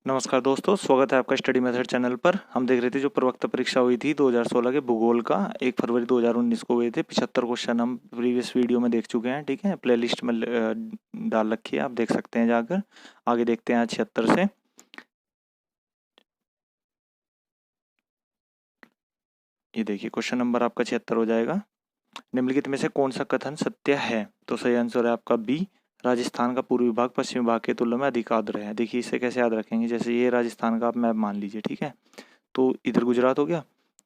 नमस्कार दोस्तों, स्वागत है आपका स्टडी मेथड चैनल पर। हम देख रहे थे जो प्रवक्ता परीक्षा हुई थी 2016 के भूगोल का 1 फरवरी 2019 को हुए थे। 75 क्वेश्चन हम प्रीवियस वीडियो में देख चुके हैं। ठीक है, प्लेलिस्ट में डाल रखी है, आप देख सकते हैं जाकर। आगे देखते हैं आज 76 से। ये देखिए क्वेश्चन नंबर आपका 76 हो जाएगा। निम्नलिखित में से कौन सा कथन सत्य है? तो सही आंसर है आपका बी। राजस्थान का पूर्वी भाग पश्चिमी भाग की तुलना में अधिक आर्द्र है। देखिए इसे कैसे याद रखेंगे, जैसे ये राजस्थान का आप मैप मान लीजिए। ठीक है, तो इधर गुजरात हो गया,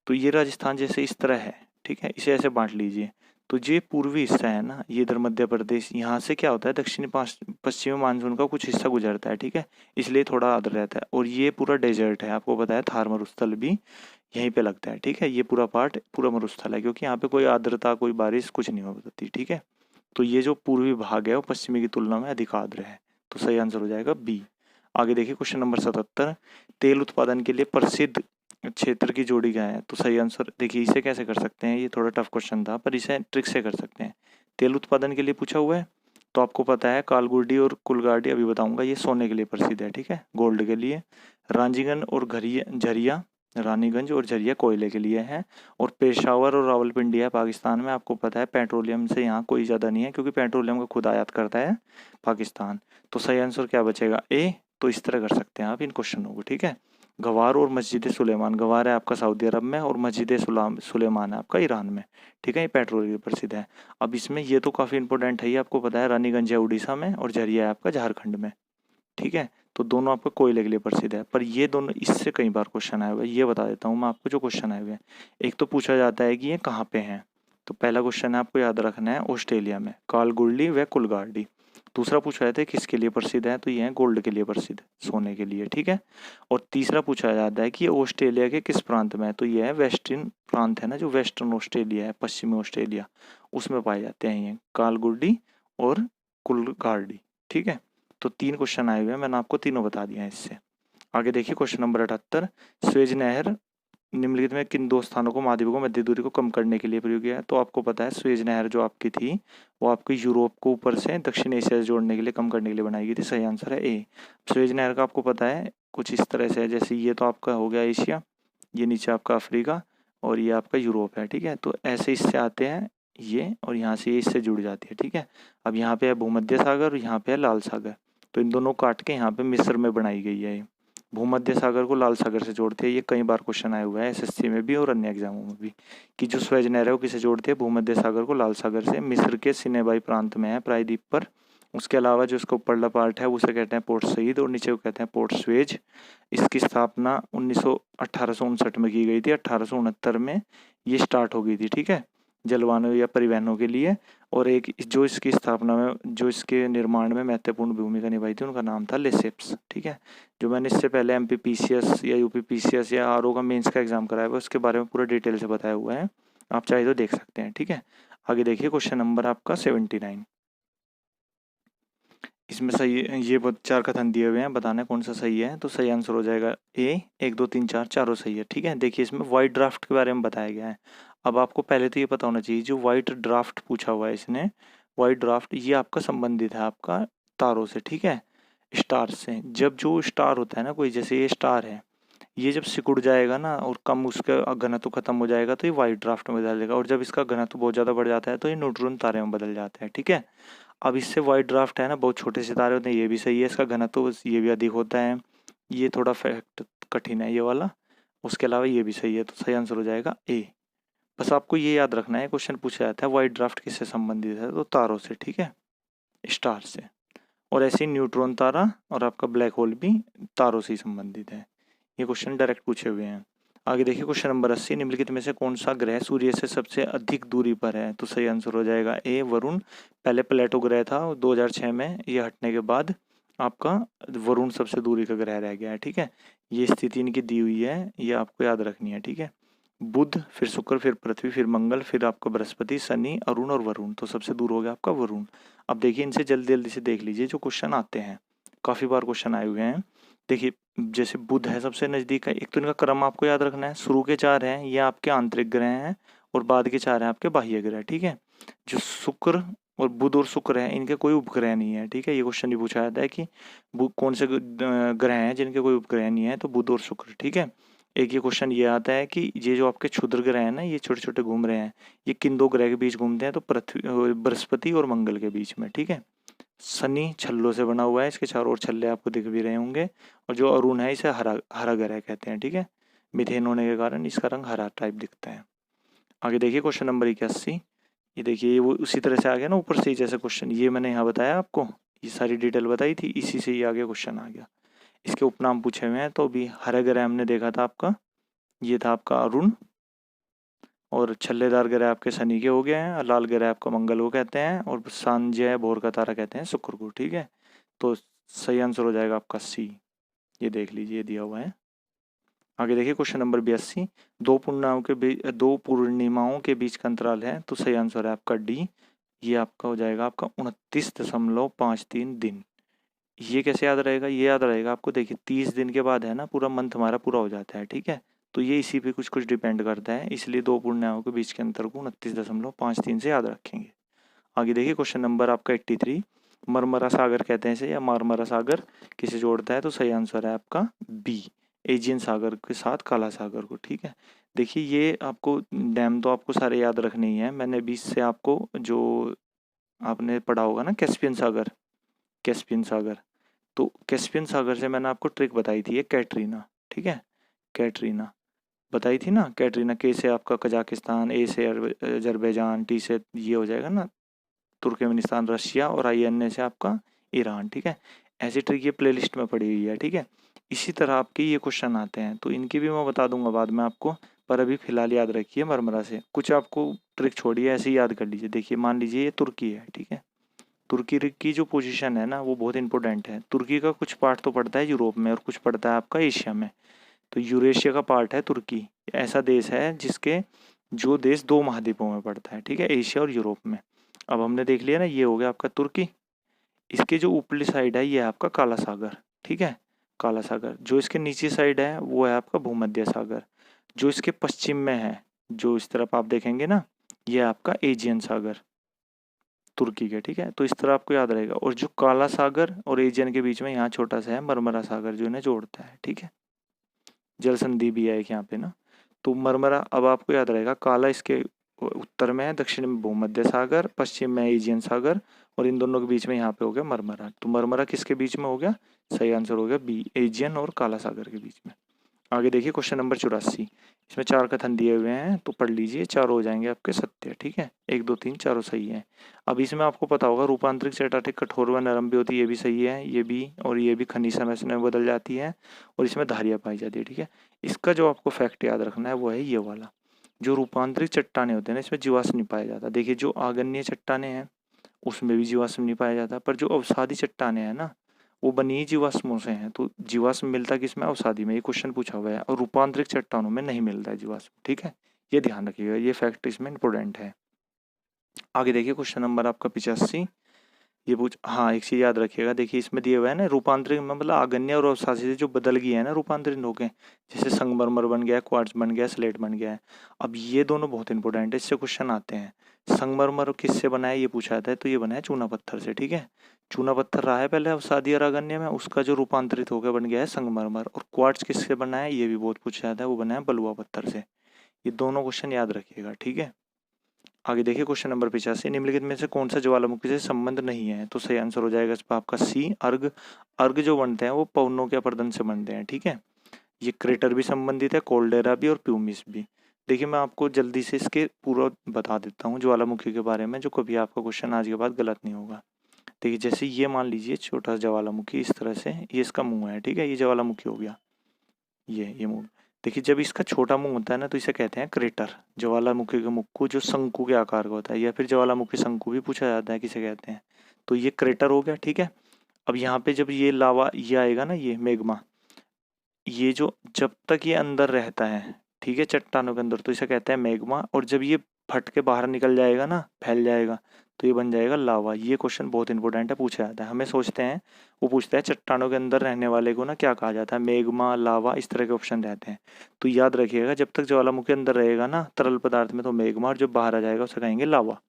तो ये राजस्थान जैसे इस तरह है। ठीक है, इसे ऐसे बांट लीजिए। तो ये पूर्वी हिस्सा है ना, ये इधर मध्य प्रदेश, यहाँ से क्या होता है दक्षिणी पश्चिमी मानसून का कुछ हिस्सा गुजरता है। ठीक है, इसलिए थोड़ा आर्द्र रहता है। और ये पूरा डेजर्ट है, आपको पता है थार मरुस्थल भी यहीं पे लगता है। ठीक है, ये पूरा पार्ट पूरा मरुस्थल है, क्योंकि यहाँ पे कोई आर्द्रता कोई बारिश कुछ नहीं होती। ठीक है, तो ये जो पूर्वी भाग है वो पश्चिमी की तुलना में अधिक आर्द्र है। तो सही आंसर हो जाएगा बी। आगे देखिए क्वेश्चन नंबर 77। तेल उत्पादन के लिए प्रसिद्ध क्षेत्र की जोड़ी क्या है? तो सही आंसर देखिए इसे कैसे कर सकते हैं, ये थोड़ा टफ क्वेश्चन था पर इसे ट्रिक से कर सकते हैं। तेल उत्पादन के लिए पूछा हुआ है, तो आपको पता है कालगुडी और कुलगाड़ी अभी बताऊंगा, ये सोने के लिए प्रसिद्ध है। ठीक है, गोल्ड के लिए। रांजीगंज और झरिया, रानीगंज और झरिया कोयले के लिए है। और पेशावर और रावलपिंडी है पाकिस्तान में। आपको पता है पेट्रोलियम से यहाँ कोई ज़्यादा नहीं है, क्योंकि पेट्रोलियम को खुद आयात करता है पाकिस्तान। तो सही आंसर क्या बचेगा? ए। तो इस तरह कर सकते हैं आप इन क्वेश्चनों को। ठीक है, गवार और मस्जिद सुलेमान, गवार है आपका सऊदी अरब में और मस्जिद सुलेमान है आपका ईरान में। ठीक है, ये पेट्रोल के प्रसिद्ध है। अब इसमें ये तो काफ़ी इंपॉर्टेंट है, ये आपको पता है रानीगंज है उड़ीसा में और झरिया है आपका झारखंड में। ठीक है, तो दोनों आपका कोयले के लिए प्रसिद्ध है। पर ये दोनों इससे कई बार क्वेश्चन आए हुए हैं, ये बता देता हूँ मैं आपको जो क्वेश्चन आए हुए हैं। एक तो पूछा जाता है कि ये कहाँ पे हैं। तो पहला क्वेश्चन है आपको याद रखना है, ऑस्ट्रेलिया में कालगुडी व कुलगाड़ी। दूसरा पूछा जाता है किसके लिए प्रसिद्ध है, तो ये है गोल्ड के लिए प्रसिद्ध, सोने के लिए। ठीक है, और तीसरा पूछा जाता है कि ये ऑस्ट्रेलिया के किस प्रांत में है, तो ये है वेस्टर्न प्रांत है ना, जो वेस्टर्न ऑस्ट्रेलिया है, पश्चिमी ऑस्ट्रेलिया, उसमें पाए जाते हैं ये कालगुडी और कुलगाड़ी। ठीक है, तो 3 क्वेश्चन आए हुए हैं, मैंने आपको तीनों बता दिया है इससे। आगे देखिए क्वेश्चन नंबर 78। स्वेज नहर निम्नलिखित में किन दो स्थानों को महाद्वीपों को मध्य दूरी को कम करने के लिए प्रयोग किया है? तो आपको पता है स्वेज नहर जो आपकी थी वो आपकी यूरोप को ऊपर से दक्षिण एशिया से जोड़ने के लिए, कम करने के लिए बनाई गई थी। सही आंसर है ए। स्वेज नहर का आपको पता है कुछ इस तरह से है, जैसे ये तो आपका हो गया एशिया, ये नीचे आपका अफ्रीका और ये आपका यूरोप है। ठीक है, तो ऐसे इससे आते हैं ये, और यहाँ से ये इससे जुड़ जाती है। ठीक है, अब यहाँ पे है भूमध्य सागर और यहाँ पे है लाल सागर, तो इन दोनों काट के यहाँ पे मिस्र में बनाई गई है ये। भूमध्य सागर को लाल सागर से जोड़ती है। ये कई बार क्वेश्चन आए हुए हैं एसएससी में भी और अन्य एग्जामों में भी, कि जो स्वेज नहर है वो किसे जोड़ती है? भूमध्य सागर को लाल सागर से। मिस्र के सिनेबाई प्रांत में है, प्रायद्वीप पर। उसके अलावा जो इसका ऊपरला पार्ट है उसे कहते हैं पोर्ट सईद और नीचे को कहते हैं पोर्ट स्वेज। इसकी स्थापना 1859 में की गई थी। 1869 में ये स्टार्ट हो गई थी। ठीक है, जलवायु या परिवहनों के लिए। और एक जो इसकी स्थापना में, जो इसके निर्माण में महत्वपूर्ण भूमिका निभाई थी, उनका नाम था लेसेप्स। ठीक है, जो मैंने इससे पहले MPPCS या UPPCS या RO का मेंस का एग्जाम कराया हुआ है, उसके बारे में पूरा डिटेल से बताया हुआ है, आप चाहे तो देख सकते हैं। ठीक है, आगे देखिए क्वेश्चन नंबर आपका 79। इसमें सही ये 4 कथन दिए हुए हैं, बताना है कौन सा सही है। तो सही आंसर हो जाएगा ए। 1 2 3 4 चारों सही है। ठीक है, देखिए इसमें वाइट ड्राफ्ट के बारे में बताया गया है। अब आपको पहले तो ये पता होना चाहिए, जो वाइट ड्राफ्ट पूछा हुआ है इसने, वाइट ड्राफ्ट ये आपका संबंधित है आपका तारों से। ठीक है, स्टार से। जब जो स्टार होता है ना कोई, जैसे ये स्टार है, ये जब सिकुड़ जाएगा ना और कम उसका घनत्व खत्म हो जाएगा तो ये वाइट ड्राफ्ट में बदल जाएगा, और जब इसका घनत्व बहुत ज़्यादा बढ़ जाता है तो ये न्यूट्रॉन तारे में बदल जाता है। ठीक है, अब इससे वाइट ड्राफ्ट है ना, बहुत छोटे सितारे होते हैं, ये भी सही है। इसका घनत्व ये भी अधिक होता है, ये थोड़ा फैक्ट कठिन है ये वाला। उसके अलावा ये भी सही है, तो सही आंसर हो जाएगा ए। बस आपको ये याद रखना है, क्वेश्चन पूछा जाता है वाइट ड्राफ्ट किससे संबंधित है, तो तारों से। ठीक है, स्टार से। और ऐसे ही न्यूट्रॉन तारा और आपका ब्लैक होल भी तारों से ही संबंधित है। ये क्वेश्चन डायरेक्ट पूछे हुए हैं। आगे देखिए क्वेश्चन नंबर 80। निम्नलिखित में से कौन सा ग्रह सूर्य से सबसे अधिक दूरी पर है? तो सही आंसर हो जाएगा ए, वरुण। पहले प्लेटो ग्रह था, 2006 में ये हटने के बाद आपका वरुण सबसे दूरी का ग्रह रह गया है। ठीक है, ये स्थिति इनकी दी हुई है, ये आपको याद रखनी है। ठीक है, बुध, फिर शुक्र, फिर पृथ्वी, फिर मंगल, फिर आपका बृहस्पति, शनि, अरुण और वरुण। तो सबसे दूर हो गया आपका वरुण। अब देखिए इनसे जल्दी जल्दी से देख लीजिए जो क्वेश्चन आते हैं, काफ़ी बार क्वेश्चन आए हुए हैं। देखिए जैसे बुध है सबसे नज़दीक है, एक तो इनका क्रम आपको याद रखना है। शुरू के 4 हैं ये आपके आंतरिक ग्रह हैं और बाद के 4 हैं आपके बाह्य ग्रह। ठीक है, जो शुक्र और बुध और शुक्र है, इनके कोई उपग्रह नहीं है। ठीक है, ये क्वेश्चन भी पूछा जाता है कि कौन से ग्रह हैं जिनके कोई उपग्रह नहीं है, तो बुध और शुक्र। ठीक है, एक ये क्वेश्चन ये आता है कि ये जो आपके क्षुद्र ग्रह हैं ना, ये छोटे छोटे घूम रहे हैं, ये किन दो ग्रह के बीच घूमते हैं, तो पृथ्वी, बृहस्पति और मंगल के बीच में। ठीक है, शनि छल्लों से बना हुआ है, इसके चारों ओर छल्ले आपको दिख भी रहे होंगे, और जो अरुण है इसे हरा हरा ग्रह कहते हैं। ठीक है, मिथेन होने के कारण इसका रंग हरा टाइप दिखता है। आगे देखिए क्वेश्चन नंबर 81। ये देखिए, वो उसी तरह से आ गया ना ऊपर से ही, जैसे क्वेश्चन ये मैंने यहाँ बताया आपको, ये सारी डिटेल बताई थी, इसी से ही आगे क्वेश्चन आ गया। इसके उपनाम पूछे हुए हैं, तो अभी हरे ग्रह हमने देखा था आपका, ये था आपका अरुण, और छल्लेदार ग्रह आपके शनि के हो गए हैं, लाल ग्रह आपका मंगल को कहते हैं, और सांझ भोर का तारा कहते हैं शुक्र को। ठीक है, तो सही आंसर हो जाएगा आपका सी। ये देख लीजिए, ये दिया हुआ है। आगे देखिए क्वेश्चन नंबर 82। दो पूर्णिमाओं के बीच का अंतराल है, तो सही आंसर है आपका डी। ये आपका हो जाएगा आपका 29.53 दिन। ये कैसे याद रहेगा? ये याद रहेगा आपको, देखिए 30 दिन के बाद है ना पूरा मंथ हमारा पूरा हो जाता है। ठीक है, तो ये इसी पे कुछ कुछ डिपेंड करता है, इसलिए दो पूर्णिमाओं के बीच के अंतर को 29.53 से याद रखेंगे। आगे देखिए क्वेश्चन नंबर आपका 83। मरमरा सागर कहते हैं इसे, या मारमरा सागर किसे जोड़ता है, तो सही आंसर है आपका बी, एजियन सागर के साथ काला सागर को। ठीक है, देखिए ये आपको डैम तो आपको सारे याद रखने ही है, मैंने 20 से आपको जो आपने पढ़ा होगा ना कैस्पियन सागर, कैस्पियन सागर, तो कैस्पियन सागर से मैंने आपको ट्रिक बताई थी, ये कैटरीना। ठीक है, कैटरीना बताई थी ना, कैटरीना, के से आपका कजाकिस्तान, ए से अजरबैजान, टी से ये हो जाएगा ना तुर्कमेनिस्तान रशिया, और INA से आपका ईरान। ठीक है, ऐसी ट्रिक ये प्लेलिस्ट में पड़ी हुई है। ठीक है, इसी तरह आपके ये क्वेश्चन आते हैं, तो इनकी भी मैं बता दूंगा बाद में आपको, पर अभी फिलहाल याद रखिए मरमरा से। कुछ आपको ट्रिक छोड़िए, ऐसे ही याद कर लीजिए। देखिए मान लीजिए ये तुर्की है। ठीक है, तुर्की की जो पोजीशन है ना वो बहुत इंपॉर्टेंट है। तुर्की का कुछ पार्ट तो पड़ता है यूरोप में और कुछ पड़ता है आपका एशिया में, तो यूरेशिया का पार्ट है तुर्की। ऐसा देश है जिसके जो देश दो महाद्वीपों में पड़ता है। ठीक है, एशिया और यूरोप में। अब हमने देख लिया ना, ये हो गया आपका तुर्की, इसके जो ऊपरी साइड है ये है आपका काला सागर। ठीक है, काला सागर। जो इसके नीचे साइड है वो है आपका भूमध्य सागर। जो इसके पश्चिम में है, जो इस तरफ आप देखेंगे ना, ये है आपका एजियन सागर तुर्की के। ठीक है, तो इस तरह आपको याद रहेगा। और जो काला सागर और एजियन के बीच में यहाँ छोटा सा है मरमरा सागर, जो इन्हें जोड़ता है। ठीक है, जल संधि भी है एक यहाँ पे ना, तो मरमरा अब आपको याद रहेगा, काला इसके उत्तर में है, दक्षिण में भूमध्य सागर, पश्चिम में एजियन सागर, और इन दोनों के बीच में यहाँ पे हो गया मरमरा। तो मरमरा किसके बीच में हो गया? सही आंसर हो गया बी, एजियन और काला सागर के बीच में। आगे देखिए क्वेश्चन नंबर 84। इसमें 4 कथन दिए हुए हैं, तो पढ़ लीजिए, चारों हो जाएंगे आपके सत्य। ठीक है, 1 2 3 चारों सही है। अब इसमें आपको पता होगा रूपांतरिक चटाटिक कठोर व नरम भी होती है, ये भी सही है, ये भी, और ये भी खनिज संरचना में बदल जाती है, और इसमें धारियाँ पाई जाती है। ठीक है, इसका जो आपको फैक्ट याद रखना है वो है ये वाला, जो रूपांतरिक चट्टाने होते हैं ना इसमें जीवाश्म नहीं पाया जाता। देखिए जो आग्नेय चट्टाने हैं उसमें भी जीवाश्म नहीं पाया जाता, पर जो अवसादी चट्टाने हैं ना वो बनी ही जीवाश्मों से हैं। तो जीवाश्म मिलता किसमें? अवसादी में। ये क्वेश्चन पूछा हुआ है, और रूपांतरिक चट्टानों में नहीं मिलता है जीवाश्म। ठीक है, ये ध्यान रखिएगा, ये फैक्ट इसमें इंपॉर्टेंट है। आगे देखिए क्वेश्चन नंबर आपका 85। ये पूछ, हाँ एक चीज याद रखिएगा, देखिए इसमें दिए हुआ है ना रूपांतरित में, मतलब आगन्य और अवसादी से जो बदल गई है ना रूपांतरित होके, जैसे संगमरमर बन गया, क्वार्ट्ज बन गया, स्लेट बन गया है। अब ये दोनों बहुत इंपॉर्टेंट है, इससे क्वेश्चन आते हैं। संगमरमर किससे बना है ये पूछा जाता है, तो ये बना है चूना पत्थर से। ठीक है, चूना पत्थर रहा है पहले अवसादी और आगन्य में, उसका जो रूपांतरित हो गया बन गया है संगमरमर। और क्वार्ट्ज किससे बना है ये भी बहुत पूछा जाता है, वो बना है बलुआ पत्थर से। ये दोनों क्वेश्चन याद रखिएगा। ठीक है, आगे देखिए क्वेश्चन नंबर 85। निम्नलिखित में से कौन सा ज्वालामुखी से संबंध नहीं है, तो सही आंसर हो जाएगा इस पर आपका सी, अर्घ। अर्घ जो बनते हैं वो पवनों के अपर्दन से बनते हैं। ठीक है, ये क्रेटर भी संबंधित है, कोल्डेरा भी और प्यूमिस भी। देखिए मैं आपको जल्दी से इसके पूरा बता देता हूँ ज्वालामुखी के बारे में, जो कभी आपका क्वेश्चन आज के बाद गलत नहीं होगा। देखिए जैसे ये मान लीजिए छोटा ज्वालामुखी इस तरह से, ये इसका मुंह है। ठीक है, ये ज्वालामुखी हो गया, ये मुंह। देखिए जब इसका छोटा मुंह होता है ना तो इसे कहते हैं क्रेटर। ज्वालामुखी के मुख को जो शंकु के आकार का होता है, या फिर ज्वालामुखी शंकु भी पूछा जाता है किसे कहते हैं, तो ये क्रेटर हो गया। ठीक है, अब यहाँ पे जब ये लावा ये आएगा ना, ये मैग्मा, ये जो जब तक ये अंदर रहता है, ठीक है, चट्टानों के अंदर, तो इसे कहते हैं मैग्मा। और जब ये फट के बाहर निकल जाएगा ना, फैल जाएगा, तो ये बन जाएगा लावा। ये क्वेश्चन बहुत इंपॉर्टेंट है, पूछा जाता है। हमें सोचते हैं, वो पूछता है चट्टानों के अंदर रहने वाले को ना क्या कहा जाता है, मैग्मा, लावा, इस तरह के ऑप्शन रहते हैं। तो याद रखिएगा, जब तक ज्वालामुखी अंदर रहेगा ना तरल पदार्थ में तो मैग्मा, और जब बाहर आ जाएगा उसे कहेंगे लावा।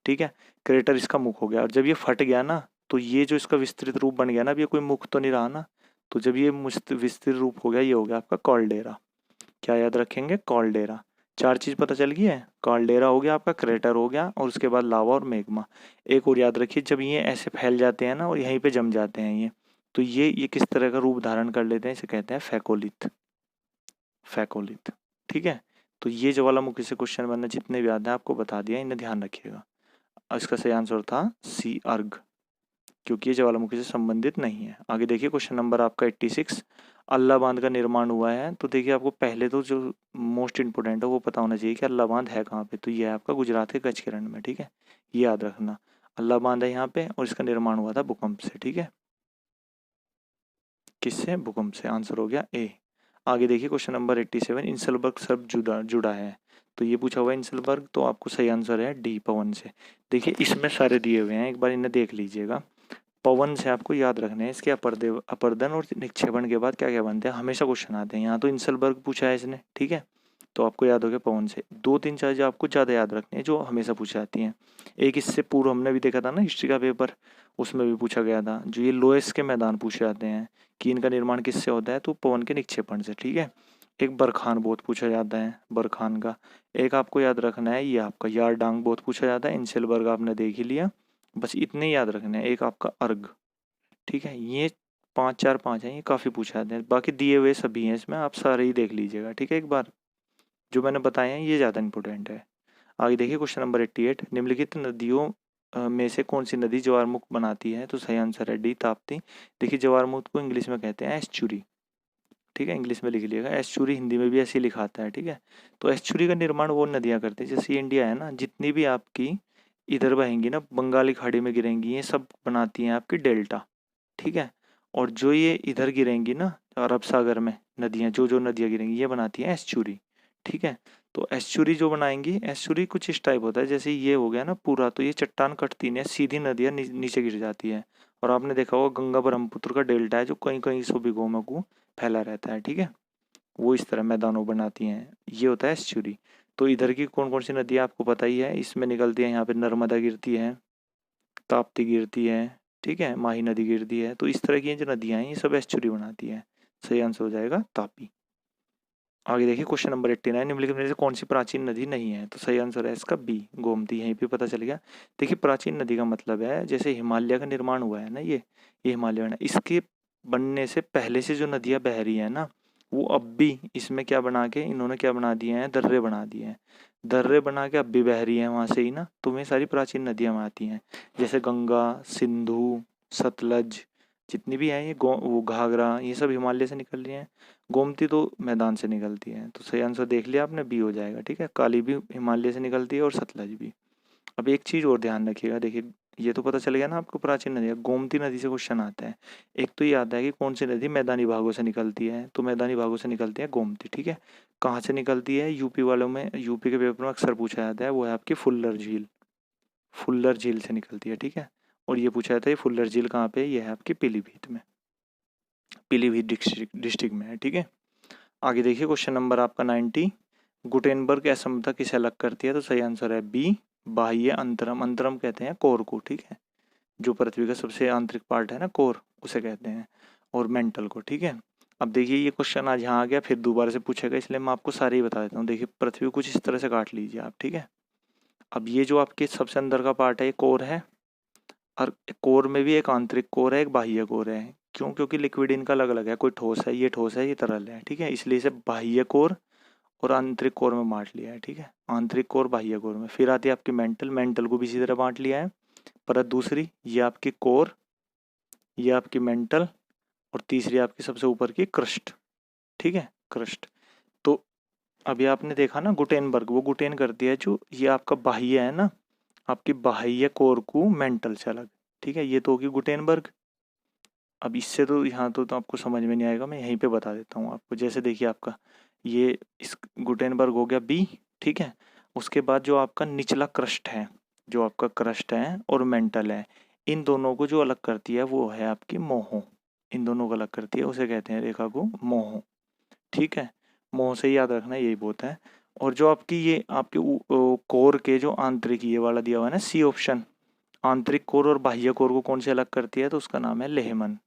ठीक है। क्रेटर इसका मुख हो गया, और जब ये फट गया ना तो ये जो इसका विस्तृत रूप बन गया ना, अब ये कोई मुख तो नहीं रहा ना, तो जब ये विस्तृत रूप हो गया, ये हो गया आपका कॉल्डेरा। क्या याद रखेंगे? कॉल्डेरा। चार चीज पता चल गई है, कॉल्डेरा हो गया आपका, क्रेटर हो गया, और उसके बाद लावा और मैग्मा। एक और याद रखिए, जब ये ऐसे फैल जाते हैं ना और यहीं पे जम जाते हैं ये, तो ये किस तरह का रूप धारण कर लेते हैं, इसे कहते हैं फैकोलिथ। फैकोलिथ। ठीक है। तो ये ज्वालामुखी से क्वेश्चन बनना जितने भी याद है आपको बता दिया, इन्हें ध्यान रखिएगा। और इसका सही आंसर था सी, अर्घ, क्योंकि ये ज्वालामुखी से संबंधित नहीं है। आगे देखिए क्वेश्चन नंबर आपका 86, अल्लाह बांध का निर्माण हुआ है। तो देखिए आपको पहले तो जो मोस्ट इंपोर्टेंट है वो पता होना चाहिए कि अल्लाह बांध है कहाँ पे, तो ये है आपका गुजरात के कच्छ के रण में। ठीक है, ये याद रखना, अल्लाह बांध है यहाँ पे, और इसका निर्माण हुआ था भूकंप से। ठीक है, किससे? भूकंप से। आंसर हो गया ए। आगे देखिए क्वेश्चन नंबर 87, इंसलबर्ग शब्द जुड़ा जुड़ा है। तो ये पूछा हुआ है इंसलबर्ग, तो आपको सही आंसर है डी, पवन से। देखिए इसमें सारे दिए हुए हैं, एक बार इन्हें देख लीजिएगा। पवन से आपको याद रखना है, इसके अपर्दन और निक्षेपण के बाद क्या क्या बनते हैं, हमेशा क्वेश्चन आते हैं। यहाँ तो इंसलबर्ग पूछा है इसने, ठीक है, तो आपको याद हो गया पवन से। दो तीन चीजें आपको ज़्यादा याद रखनी है जो हमेशा पूछी जाती हैं। एक इससे पूर्व हमने भी देखा था ना हिस्ट्री का पेपर, उसमें भी पूछा गया था, जो ये लोएस के मैदान पूछे जाते हैं कि इनका निर्माण किससे होता है, तो पवन के निक्षेपण से। ठीक है। एक बरखान बहुत पूछा जाता है, बरखान का। एक आपको याद रखना है, ये आपका यारडांग बहुत पूछा जाता है, इंसेलबर्ग आपने देख ही लिया, बस इतने याद रखने हैं। एक आपका अर्ग। ठीक है, ये पाँच, चार पाँच हैं, ये काफ़ी पूछा जाते हैं, बाकी दिए हुए सभी हैं इसमें, आप सारे ही देख लीजिएगा। ठीक है, एक बार जो मैंने बताए हैं ये ज़्यादा इंपॉर्टेंट है। आगे देखिए क्वेश्चन नंबर 88, निम्नलिखित नदियों में से कौन सी नदी ज्वारमुख बनाती है, तो सही आंसर है डी, ताप्ती। देखिए ज्वारमुख को इंग्लिश में कहते हैं एस्चुरी। ठीक है, इंग्लिश में लिख लिएगा एस्चुरी, हिंदी में भी ऐसे ही लिखाता है। ठीक है, तो एस्चुरी का निर्माण वो नदियाँ करती है, जैसे इंडिया है ना, जितनी भी आपकी इधर बहेंगी ना, बंगाली खाड़ी में गिरेंगी, ये सब बनाती हैं आपकी डेल्टा। ठीक है, और जो ये इधर गिरेंगी ना अरब सागर में नदियाँ, जो जो नदियाँ गिरेंगी ये बनाती हैं एस्चुरी। ठीक है, तो एस्चुरी जो बनाएंगी, एस्चुरी कुछ इस टाइप होता है, जैसे ये हो गया ना पूरा, तो ये चट्टान कटती नहीं है, सीधी नदियाँ नीचे गिर जाती है। और आपने देखा होगा गंगा ब्रह्मपुत्र का डेल्टा है जो कहीं कहीं सौ बीघों में को फैला रहता है। ठीक है, वो इस तरह मैदानों बनाती हैं, ये होता है एस्चुरी। तो इधर की कौन कौन सी नदियाँ आपको पता ही है, इसमें निकलती है, यहाँ पे नर्मदा गिरती है, ताप्ती गिरती है, ठीक है, माही नदी गिरती है, तो इस तरह की जो नदियाँ हैं ये सब एस्चुरी बनाती हैं। सही आंसर हो जाएगा तापी। आगे देखिए क्वेश्चन नंबर 89, निम्नलिखित में से कौन सी प्राचीन नदी नहीं है, तो सही आंसर है इसका बी, गोमती। यहीं पे पता चल गया। देखिए प्राचीन नदी का मतलब है, जैसे हिमालय का निर्माण हुआ है ना, ये हिमालय है ना, इसके बनने से पहले से जो नदियाँ बह रही है ना, वो अब भी इसमें क्या बना के इन्होंने क्या बना दिए हैं, दर्रे बना दिए हैं। दर्रे बना के अब भी बह रही है वहां से ही ना, तो वह सारी प्राचीन नदियां वहाँ आती हैं, जैसे गंगा, सिंधु, सतलज, जितनी भी हैं ये वो घाघरा, ये सब हिमालय से निकल रही हैं। गोमती तो मैदान से निकलती है, तो सही आंसर देख लिया आपने, बी हो जाएगा। ठीक है, काली भी हिमालय से निकलती है और सतलज भी। अब एक चीज़ और ध्यान रखिएगा, देखिए ये तो पता चल गया ना आपको, प्राचीन नदी गोमती नदी से क्वेश्चन आता है। एक तो ये आता है कि कौन सी नदी मैदानी भागों से निकलती है, तो मैदानी भागों से निकलती है गोमती। ठीक है, कहाँ से निकलती है, यूपी वालों में, यूपी के पेपर में अक्सर पूछा जाता है, वो है आपकी फुल्लर झील। फुल्लर झील से निकलती है। ठीक है, और ये पूछा जाता है फुल्लर झील कहाँ पे है, ये है आपकी पीलीभीत में, पीलीभीत डिस्ट्रिक्ट में है। ठीक है, आगे देखिए क्वेश्चन नंबर आपका 90, गुटेनबर्ग असमता किसे अलग करती है, तो सही आंसर है बी, बाह्य अंतरम। अंतरम कहते हैं कोर को। ठीक है, जो पृथ्वी का सबसे आंतरिक पार्ट है ना, कोर, उसे कहते हैं, और मेंटल को। ठीक है, अब देखिए ये क्वेश्चन आज यहाँ आ गया, फिर दोबारा से पूछेगा, इसलिए मैं आपको सारे ही बता देता हूँ। देखिए पृथ्वी को कुछ इस तरह से काट लीजिए आप। ठीक है, अब ये जो आपके सबसे अंदर का पार्ट है ये कोर है, और कोर में भी एक आंतरिक कोर है, एक बाह्य कोर है। क्यों? क्योंकि लिक्विड इनका अलग अलग है, कोई ठोस है, ये ठोस है, ये तरल है। ठीक है, इसलिए इसे बाह्य कोर और आंतरिक कोर में बांट लिया है। ठीक है, आंतरिक कोर बाह्य कोर में। फिर आती है आपकी मेंटल, मेंटल को भी इसी तरह बांट लिया है। परत दूसरी, ये आपकी कोर, ये आपकी मेंटल, और तीसरी आपकी सबसे ऊपर की क्रस्ट। ठीक है, क्रस्ट। तो अभी आपने देखा ना गुटेनबर्ग, वो गुटेन करती है जो ये आपका बाह्य है ना, आपकी बाह्य कोर को मेंटल से अलग। ठीक है, ये तो होगी गुटेनबर्ग। अब इससे तो यहाँ तो आपको समझ में नहीं आएगा, मैं यहीं पे बता देता हूँ आपको। जैसे देखिए आपका ये इस गुटेनबर्ग हो गया बी। ठीक है, उसके बाद जो आपका निचला क्रस्ट है, जो आपका क्रस्ट है और मेंटल है, इन दोनों को जो अलग करती है वो है आपकी मोहो। इन दोनों को अलग करती है, उसे कहते हैं रेखा को मोहो। ठीक है, मोह से याद रखना, यही बहुत है। और जो आपकी ये आपके कोर के जो आंतरिक ये वाला दिया हुआ है ना सी ऑप्शन, आंतरिक कोर और बाह्य कोर को कौन से अलग करती है, तो उसका नाम है लेहमन।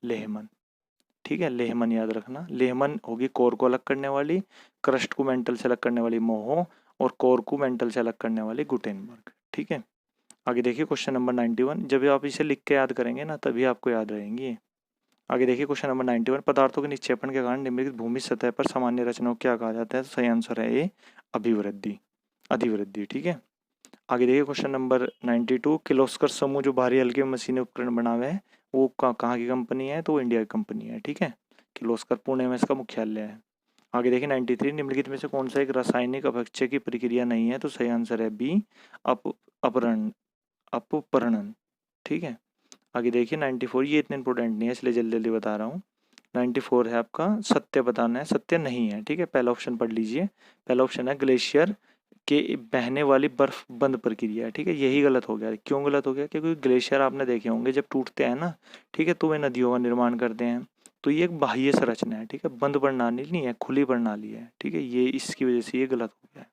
लेहमन, ठीक है, लेहमन याद रखना। लेहमन होगी कोर को अलग करने वाली, क्रस्ट को मेंटल से अलग करने वाली मोहो, और कोर को मेंटल से अलग करने वाली गुटेनबर्ग। ठीक है, आगे देखिए क्वेश्चन नंबर 91। जब आप इसे लिख के याद करेंगे ना तभी आपको याद रहेंगी। आगे देखिए क्वेश्चन नंबर 91। पदार्थों के निक्षेपण के कारण निम्नलिखित भूमि सतह पर सामान्य रचनाओं को क्या कहा जाता है, तो सही आंसर है ए अभिवृद्धि, अधिवृद्धि। ठीक है, आगे देखिए क्वेश्चन नंबर 92। किर्लोस्कर समूह जो भारी हल्के मशीनी उपकरण बनावे है वो कहाँ की कंपनी है, तो वो इंडिया की कंपनी है। ठीक है, किर्लोस्कर पुणे में इसका मुख्यालय है। आगे देखिए 93। निम्नलिखित में से कौन सा एक रासायनिक अपक्षय की प्रक्रिया नहीं है, तो सही आंसर है बी अपरण अपपरणन। ठीक है, आगे देखिए 94। ये इतने इंपॉर्टेंट नहीं है इसलिए जल्दी जल्दी बता रहा हूँ। 94 है आपका सत्य बताना है, सत्य नहीं है। ठीक है, पहला ऑप्शन पढ़ लीजिए। पहला ऑप्शन है ग्लेशियर के बहने वाली बर्फ बंद प्रक्रिया। ठीक है, यही गलत हो गया। क्यों गलत हो गया, क्योंकि ग्लेशियर आपने देखे होंगे जब टूटते हैं ना, ठीक है, तो वे नदियों का निर्माण करते हैं। तो ये एक बाह्य संरचना है, ठीक है, बंद प्रणाली नहीं है, खुली प्रणाली है। ठीक है, ये इसकी वजह से ये गलत हो गया है।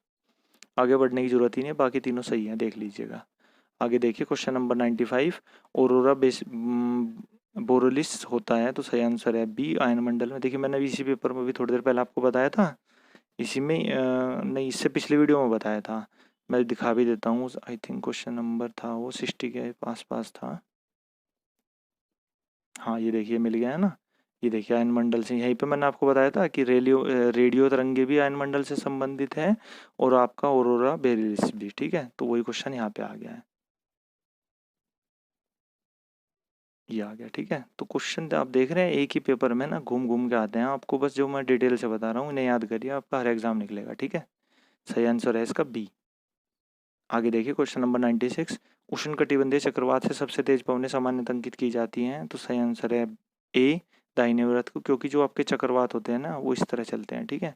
आगे बढ़ने की जरूरत ही नहीं है, बाकी तीनों सही है, देख लीजिएगा। आगे देखिए क्वेश्चन नंबर 95। औरोरा बेस बोरोलिस होता है, तो सही आंसर है बी आयन मंडल में। देखिए मैंने भी इसी पेपर में भी थोड़ी देर पहले आपको बताया था, इसी में नहीं इससे पिछले वीडियो में बताया था, मैं दिखा भी देता हूँ। आई थिंक क्वेश्चन नंबर था वो 60 के पास पास था। हाँ ये देखिए मिल गया है ना, ये देखिए आयन मंडल से, यहीं पे मैंने आपको बताया था कि रेडियो तरंगे भी आयन मंडल से संबंधित है, और आपका औरोरा बोरियलिस भी। ठीक है, तो वही क्वेश्चन यहाँ पे आ गया है, ये आ गया। ठीक है, तो क्वेश्चन आप देख रहे हैं एक ही पेपर में ना घूम घूम के आते हैं, आपको बस जो मैं डिटेल से बता रहा हूँ इन्हें याद करिए, आपका हर एग्जाम निकलेगा। ठीक है, सही आंसर है इसका बी। आगे देखिए क्वेश्चन नंबर 96। उष्णकटिबंधीय चक्रवात से सबसे तेज पवनें सामान्यतः अंकित की जाती हैं, तो सही आंसर है ए दाहिने व्रत को, क्योंकि जो आपके चक्रवात होते हैं ना वो इस तरह चलते हैं। ठीक है,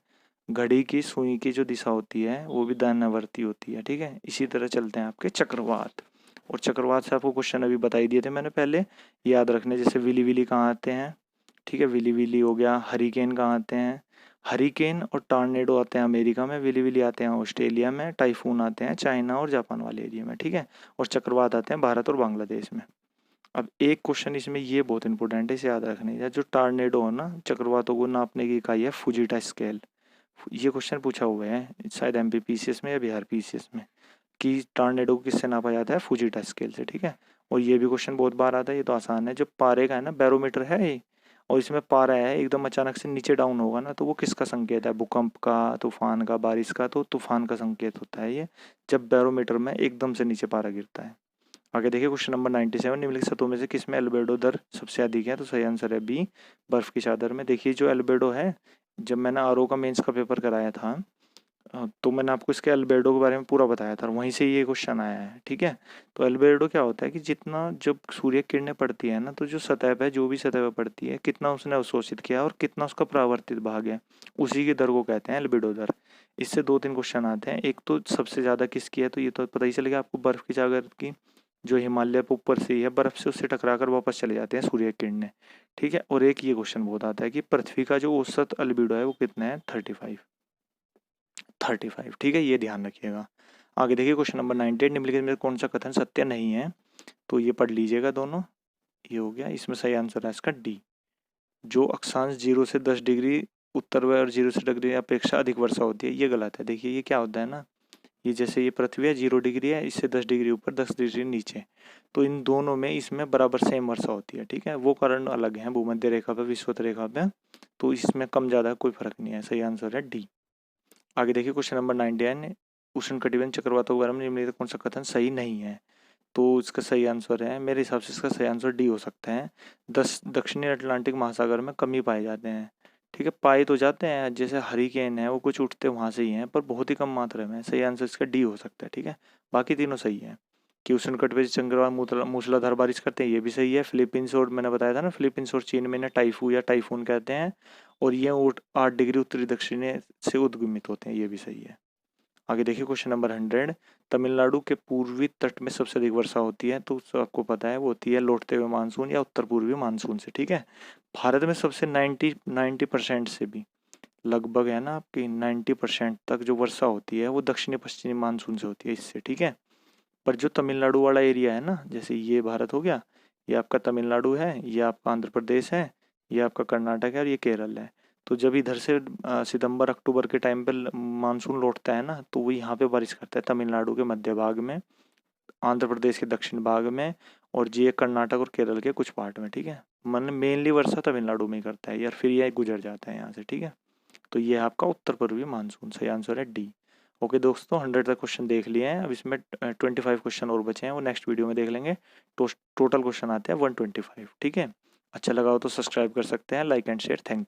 घड़ी की सुई की जो दिशा होती है वो भी दाहिनावर्ती होती है। ठीक है, इसी तरह चलते हैं आपके चक्रवात। और चक्रवात से आपको क्वेश्चन अभी बता ही दिए थे मैंने पहले, याद रखने, जैसे विली विली कहाँ आते हैं। ठीक है, विली विली हो गया। हरिकेन कहाँ आते हैं, हरिकेन और टॉर्नेडो आते हैं अमेरिका में, विली विली आते हैं ऑस्ट्रेलिया में, टाइफून आते हैं चाइना और जापान वाले एरिया में। ठीक है, और चक्रवात आते हैं भारत और बांग्लादेश में। अब एक क्वेश्चन इसमें ये बहुत इंपॉर्टेंट है, इसे याद रखने का। जो टॉर्नेडो है ना, चक्रवातों को नापने की इकाई है फुजीटा स्केल। ये क्वेश्चन पूछा हुआ है शायद एमपी पीसीएस में या बिहार पीसीएस में, कि टॉर्नेडो को किससे नापा जाता है, फुजीटा स्केल से। ठीक है, और ये भी क्वेश्चन बहुत बार आता है, ये तो आसान है। जो पारे का है ना, बैरोमीटर है ये, और इसमें पारा है एकदम अचानक से नीचे डाउन होगा ना, तो वो किसका संकेत है, भूकंप का, तूफान का, बारिश का, तो तूफान का संकेत होता है ये, जब बैरोमीटर में एकदम से नीचे पारा गिरता है। आगे देखिए क्वेश्चन नंबर 97। निम्नलिखित सतहों में से किसमें एल्बेडो दर सबसे अधिक है, तो सही आंसर है बी बर्फ की चादर में। देखिए जो एल्बेडो है, जब मैंने आरओ का मेंस का पेपर कराया था तो मैंने आपको इसके एल्बेडो के बारे में पूरा बताया था, और वहीं से ये क्वेश्चन आया है। ठीक है, तो एल्बेडो क्या होता है कि जितना जब सूर्य किरणें पड़ती है ना, तो जो सतह पे जो भी सतह पे पड़ती है, कितना उसने अवशोषित किया और कितना उसका परावर्तित भाग है, उसी की दर को कहते हैं एल्बेडो दर। इससे दो तीन क्वेश्चन आते हैं। एक तो सबसे ज़्यादा किसकी है, तो ये तो पता ही चल गया आपको, बर्फ़ की चादर की, जो हिमालय पर ऊपर से ही है, बर्फ़ से उससे टकरा कर वापस चले जाते हैं सूर्य किरणें। ठीक है, और एक ये क्वेश्चन बहुत आता है कि पृथ्वी का जो औसत एल्बिडो है वो कितना है, 35। ठीक है, ये ध्यान रखिएगा। आगे देखिए क्वेश्चन नंबर 98। निम्नलिखित में कौन सा कथन सत्य नहीं है, तो ये पढ़ लीजिएगा दोनों, ये हो गया। इसमें सही आंसर है इसका डी। जो अक्षांश 0 से 10 डिग्री उत्तर और 0 से डिग्री अपेक्षा अधिक वर्षा होती है, ये गलत है। देखिए ये क्या होता है ना, ये जैसे ये पृथ्वी है 0 डिग्री है, इससे 10 डिग्री ऊपर 10 डिग्री नीचे, तो इन दोनों में इसमें बराबर सेम वर्षा होती है। ठीक है, वो कारण अलग है भूमध्य रेखा पे, विषुवत रेखा पे, तो इसमें कम ज़्यादा कोई फर्क नहीं है। सही आंसर है डी। आगे देखिए क्वेश्चन नंबर 99। उष्णकटिबंधीय चक्रवातों के बारे में निम्नलिखित कौन सा कथन सही नहीं है, तो इसका सही आंसर है, मेरे हिसाब से इसका सही आंसर डी हो सकता है। दक्षिणी अटलांटिक महासागर में कम ही पाए जाते हैं। ठीक है, पाए तो जाते हैं, जैसे हरिकेन है वो कुछ उठते वहाँ से ही हैं, पर बहुत ही कम मात्रा में। सही आंसर इसका डी हो सकता है। ठीक है, बाकी तीनों सही है। कि उष्णकटिबंधीय चक्रवात मूसलाधार बारिश करते हैं, ये भी सही है। फिलीपींस और मैंने बताया था ना, फिलीपींस और चीन में इन्हें टाइफू या टाइफून कहते हैं, और ये 8 डिग्री उत्तरी दक्षिणी से उद्गमित होते हैं, ये भी सही है। आगे देखिए क्वेश्चन नंबर 100। तमिलनाडु के पूर्वी तट में सबसे अधिक वर्षा होती है, तो आपको पता है वो होती है लौटते हुए मानसून या उत्तर पूर्वी मानसून से। ठीक है, भारत में सबसे 90% से भी लगभग है ना आपकी 90% तक जो वर्षा होती है वो दक्षिणी पश्चिमी मानसून से होती है इससे, ठीक है। पर जो तमिलनाडु वाला एरिया है ना, जैसे ये भारत हो गया, ये आपका तमिलनाडु है, ये आपका आंध्र प्रदेश है, ये आपका कर्नाटक है और ये केरल है। तो जब इधर से सितंबर अक्टूबर के टाइम पे मानसून लौटता है ना, तो वो यहाँ पे बारिश करता है तमिलनाडु के मध्य भाग में, आंध्र प्रदेश के दक्षिण भाग में, और ये कर्नाटक और केरल के कुछ पार्ट में, ठीक है। मन मेनली वर्षा तमिलनाडु में ही करता है यार, फिर ये गुजर जाता है यहाँ से, ठीक है। तो ये है आपका उत्तर पूर्वी मानसून, सही आंसर है डी। ओके दोस्तों, 100 तक क्वेश्चन देख लिए हैं, अब इसमें 25 क्वेश्चन और बचे हैं, वो नेक्स्ट वीडियो में देख लेंगे। तो टोटल क्वेश्चन आते हैं 125, ठीक है। अच्छा लगा हो तो सब्सक्राइब कर सकते हैं, like and share, thank you.